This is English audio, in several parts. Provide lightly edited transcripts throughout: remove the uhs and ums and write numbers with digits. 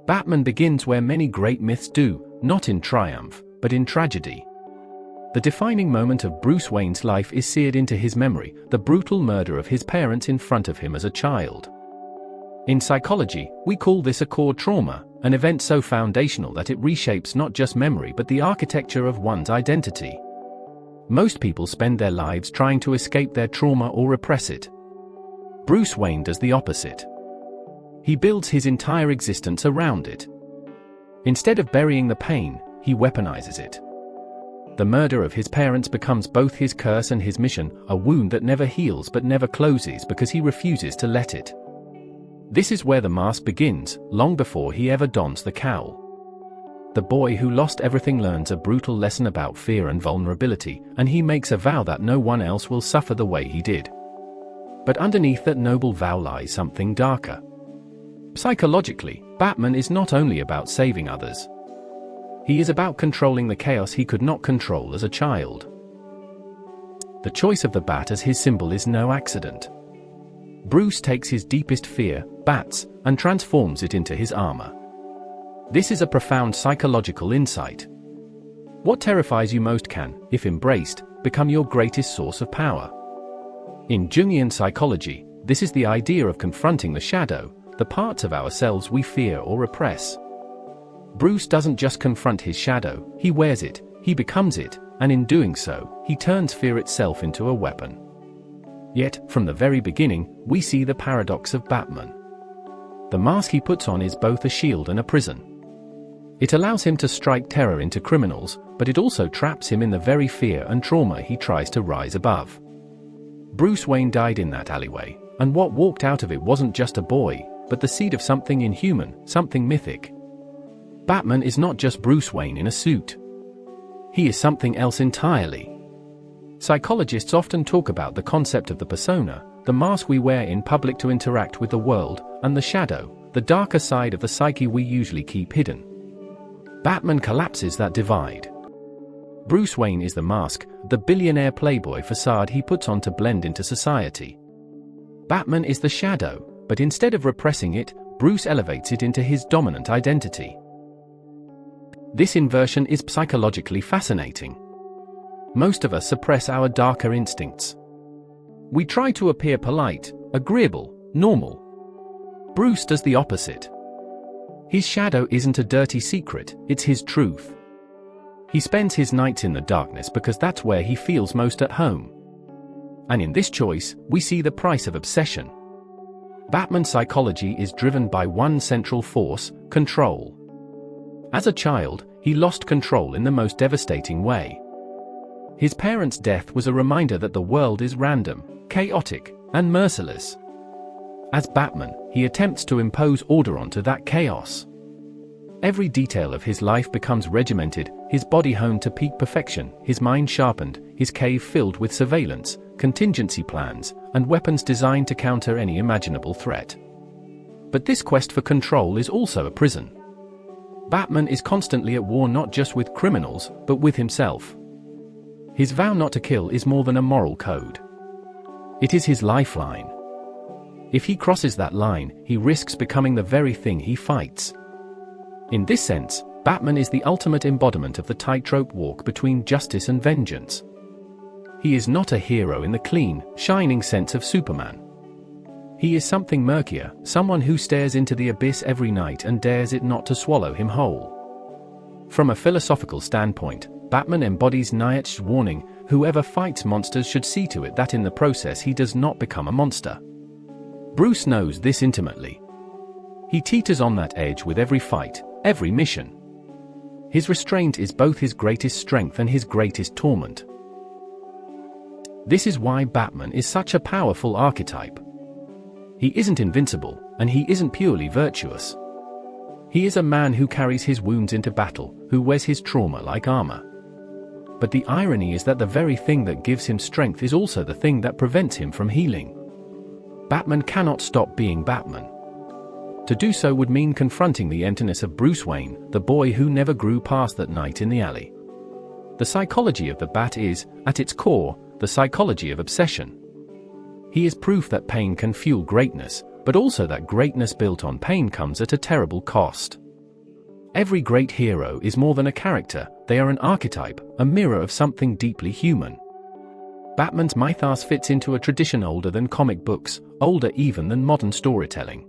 Batman begins where many great myths do, not in triumph, but in tragedy. The defining moment of Bruce Wayne's life is seared into his memory, the brutal murder of his parents in front of him as a child. In psychology, we call this a core trauma, an event so foundational that it reshapes not just memory but the architecture of one's identity. Most people spend their lives trying to escape their trauma or repress it. Bruce Wayne does the opposite. He builds his entire existence around it. Instead of burying the pain, he weaponizes it. The murder of his parents becomes both his curse and his mission, a wound that never heals but never closes because he refuses to let it. This is where the mask begins, long before he ever dons the cowl. The boy who lost everything learns a brutal lesson about fear and vulnerability, and he makes a vow that no one else will suffer the way he did. But underneath that noble vow lies something darker. Psychologically, Batman is not only about saving others. He is about controlling the chaos he could not control as a child. The choice of the bat as his symbol is no accident. Bruce takes his deepest fear, bats, and transforms it into his armor. This is a profound psychological insight. What terrifies you most can, if embraced, become your greatest source of power. In Jungian psychology, this is the idea of confronting the shadow, the parts of ourselves we fear or repress. Bruce doesn't just confront his shadow, he wears it, he becomes it, and in doing so, he turns fear itself into a weapon. Yet, from the very beginning, we see the paradox of Batman. The mask he puts on is both a shield and a prison. It allows him to strike terror into criminals, but it also traps him in the very fear and trauma he tries to rise above. Bruce Wayne died in that alleyway, and what walked out of it wasn't just a boy, but the seed of something inhuman, something mythic. Batman is not just Bruce Wayne in a suit. He is something else entirely. Psychologists often talk about the concept of the persona, the mask we wear in public to interact with the world, and the shadow, the darker side of the psyche we usually keep hidden. Batman collapses that divide. Bruce Wayne is the mask, the billionaire playboy facade he puts on to blend into society. Batman is the shadow, but instead of repressing it, Bruce elevates it into his dominant identity. This inversion is psychologically fascinating. Most of us suppress our darker instincts. We try to appear polite, agreeable, normal. Bruce does the opposite. His shadow isn't a dirty secret, it's his truth. He spends his nights in the darkness because that's where he feels most at home. And in this choice, we see the price of obsession. Batman's psychology is driven by one central force: control. As a child, he lost control in the most devastating way. His parents' death was a reminder that the world is random, chaotic, and merciless. As Batman, he attempts to impose order onto that chaos. Every detail of his life becomes regimented, his body honed to peak perfection, his mind sharpened, his cave filled with surveillance, contingency plans, and weapons designed to counter any imaginable threat. But this quest for control is also a prison. Batman is constantly at war not just with criminals, but with himself. His vow not to kill is more than a moral code. It is his lifeline. If he crosses that line, he risks becoming the very thing he fights. In this sense, Batman is the ultimate embodiment of the tightrope walk between justice and vengeance. He is not a hero in the clean, shining sense of Superman. He is something murkier, someone who stares into the abyss every night and dares it not to swallow him whole. From a philosophical standpoint, Batman embodies Nietzsche's warning: whoever fights monsters should see to it that in the process he does not become a monster. Bruce knows this intimately. He teeters on that edge with every fight, every mission. His restraint is both his greatest strength and his greatest torment. This is why Batman is such a powerful archetype. He isn't invincible, and he isn't purely virtuous. He is a man who carries his wounds into battle, who wears his trauma like armor. But the irony is that the very thing that gives him strength is also the thing that prevents him from healing. Batman cannot stop being Batman. To do so would mean confronting the emptiness of Bruce Wayne, the boy who never grew past that night in the alley. The psychology of the Bat is, at its core, the psychology of obsession. He is proof that pain can fuel greatness, but also that greatness built on pain comes at a terrible cost. Every great hero is more than a character, they are an archetype, a mirror of something deeply human. Batman's mythos fits into a tradition older than comic books, older even than modern storytelling.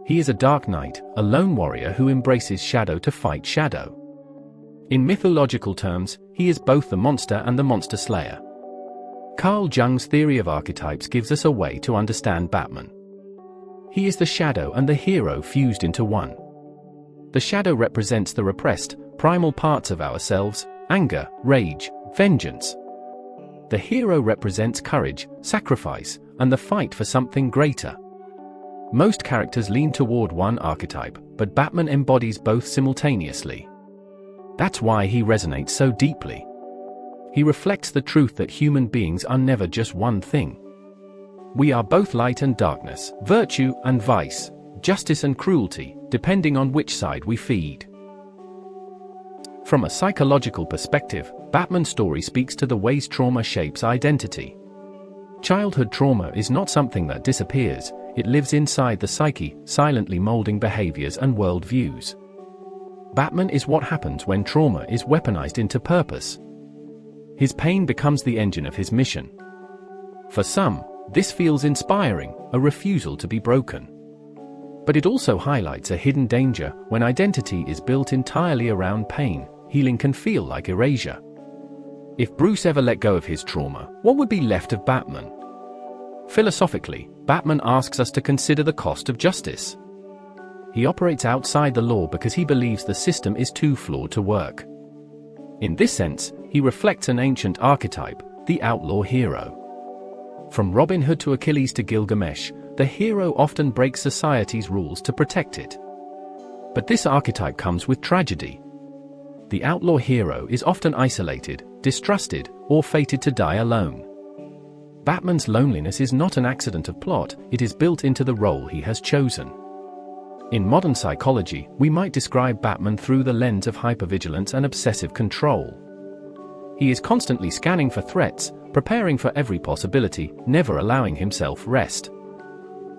He is a dark knight, a lone warrior who embraces shadow to fight shadow. In mythological terms, he is both the monster and the monster slayer. Carl Jung's theory of archetypes gives us a way to understand Batman. He is the shadow and the hero fused into one. The shadow represents the repressed, primal parts of ourselves: anger, rage, vengeance. The hero represents courage, sacrifice, and the fight for something greater. Most characters lean toward one archetype, but Batman embodies both simultaneously. That's why he resonates so deeply. He reflects the truth that human beings are never just one thing. We are both light and darkness, virtue and vice, justice and cruelty, depending on which side we feed. From a psychological perspective, Batman's story speaks to the ways trauma shapes identity. Childhood trauma is not something that disappears, it lives inside the psyche, silently molding behaviors and worldviews. Batman is what happens when trauma is weaponized into purpose. His pain becomes the engine of his mission. For some, this feels inspiring, a refusal to be broken. But it also highlights a hidden danger. When identity is built entirely around pain, healing can feel like erasure. If Bruce ever let go of his trauma, what would be left of Batman? Philosophically, Batman asks us to consider the cost of justice. He operates outside the law because he believes the system is too flawed to work. In this sense, he reflects an ancient archetype, the outlaw hero. From Robin Hood to Achilles to Gilgamesh, the hero often breaks society's rules to protect it. But this archetype comes with tragedy. The outlaw hero is often isolated, distrusted, or fated to die alone. Batman's loneliness is not an accident of plot, it is built into the role he has chosen. In modern psychology, we might describe Batman through the lens of hypervigilance and obsessive control. He is constantly scanning for threats, preparing for every possibility, never allowing himself rest.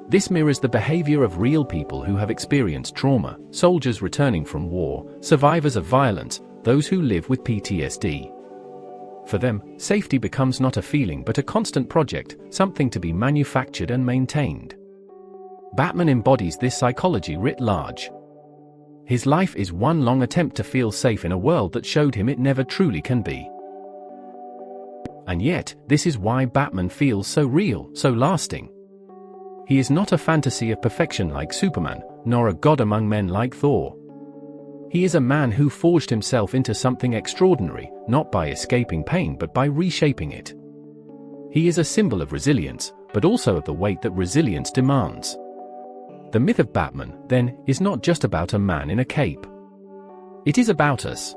This mirrors the behavior of real people who have experienced trauma: soldiers returning from war, survivors of violence, those who live with PTSD. For them, safety becomes not a feeling but a constant project, something to be manufactured and maintained. Batman embodies this psychology writ large. His life is one long attempt to feel safe in a world that showed him it never truly can be. And yet, this is why Batman feels so real, so lasting. He is not a fantasy of perfection like Superman, nor a god among men like Thor. He is a man who forged himself into something extraordinary, not by escaping pain but by reshaping it. He is a symbol of resilience, but also of the weight that resilience demands. The myth of Batman, then, is not just about a man in a cape. It is about us.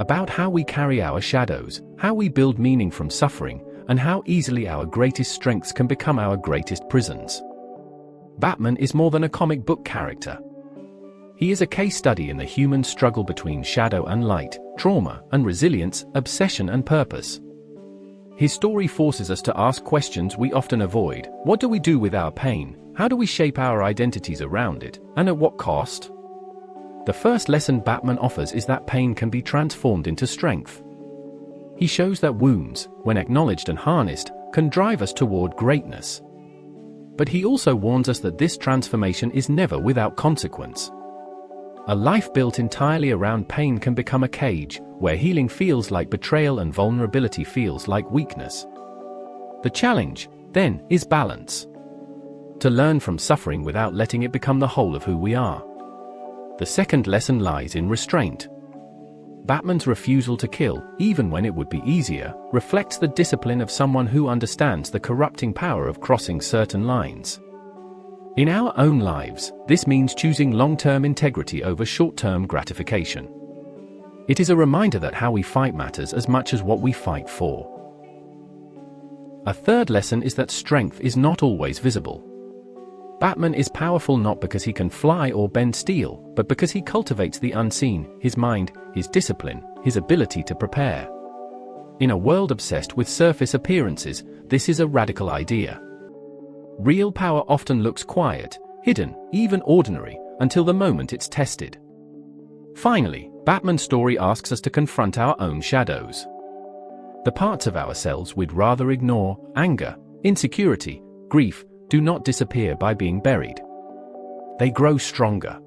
About how we carry our shadows, how we build meaning from suffering, and how easily our greatest strengths can become our greatest prisons. Batman is more than a comic book character. He is a case study in the human struggle between shadow and light, trauma and resilience, obsession and purpose. His story forces us to ask questions we often avoid. What do we do with our pain? How do we shape our identities around it? And at what cost? The first lesson Batman offers is that pain can be transformed into strength. He shows that wounds, when acknowledged and harnessed, can drive us toward greatness. But he also warns us that this transformation is never without consequence. A life built entirely around pain can become a cage, where healing feels like betrayal and vulnerability feels like weakness. The challenge, then, is balance. To learn from suffering without letting it become the whole of who we are. The second lesson lies in restraint. Batman's refusal to kill, even when it would be easier, reflects the discipline of someone who understands the corrupting power of crossing certain lines. In our own lives, this means choosing long-term integrity over short-term gratification. It is a reminder that how we fight matters as much as what we fight for. A third lesson is that strength is not always visible. Batman is powerful not because he can fly or bend steel, but because he cultivates the unseen: his mind, his discipline, his ability to prepare. In a world obsessed with surface appearances, this is a radical idea. Real power often looks quiet, hidden, even ordinary, until the moment it's tested. Finally, Batman's story asks us to confront our own shadows. The parts of ourselves we'd rather ignore, anger, insecurity, grief, do not disappear by being buried. They grow stronger.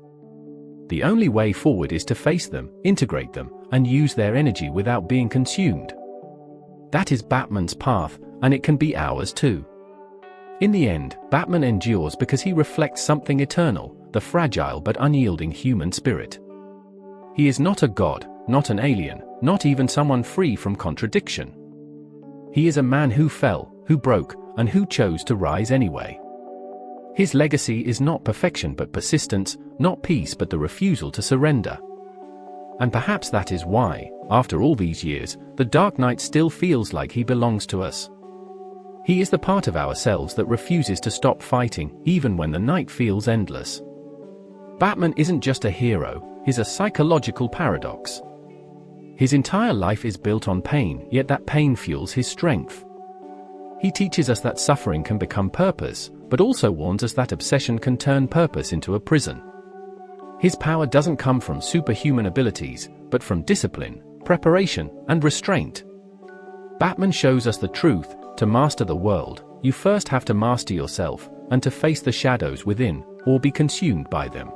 The only way forward is to face them, integrate them, and use their energy without being consumed. That is Batman's path, and it can be ours too. In the end, Batman endures because he reflects something eternal, the fragile but unyielding human spirit. He is not a god, not an alien, not even someone free from contradiction. He is a man who fell, who broke, and who chose to rise anyway. His legacy is not perfection but persistence, not peace but the refusal to surrender. And perhaps that is why, after all these years, the Dark Knight still feels like he belongs to us. He is the part of ourselves that refuses to stop fighting, even when the night feels endless. Batman isn't just a hero, he's a psychological paradox. His entire life is built on pain, yet that pain fuels his strength. He teaches us that suffering can become purpose, but also warns us that obsession can turn purpose into a prison. His power doesn't come from superhuman abilities, but from discipline, preparation, and restraint. Batman shows us the truth: to master the world, you first have to master yourself, and to face the shadows within, or be consumed by them.